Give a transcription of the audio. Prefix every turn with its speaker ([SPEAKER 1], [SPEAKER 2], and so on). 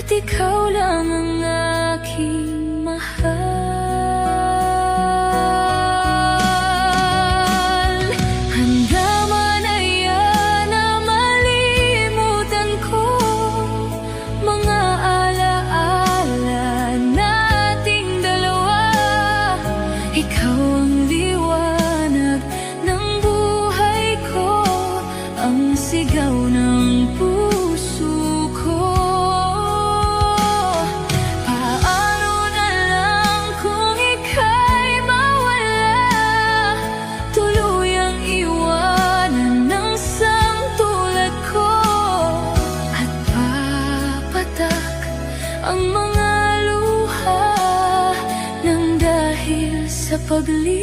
[SPEAKER 1] at ikaw lang ang aking mahal. Handa man yan na malimutan ko mga alaala nating dalawa. Ikaw ang liwanag ng buhay ko, ang sigaw ng puso ko. Paano na lang kung ika'y mawala, tuluyang iwanan ng samtulad ko, at papatak ang mga luha nang dahil sa paglilit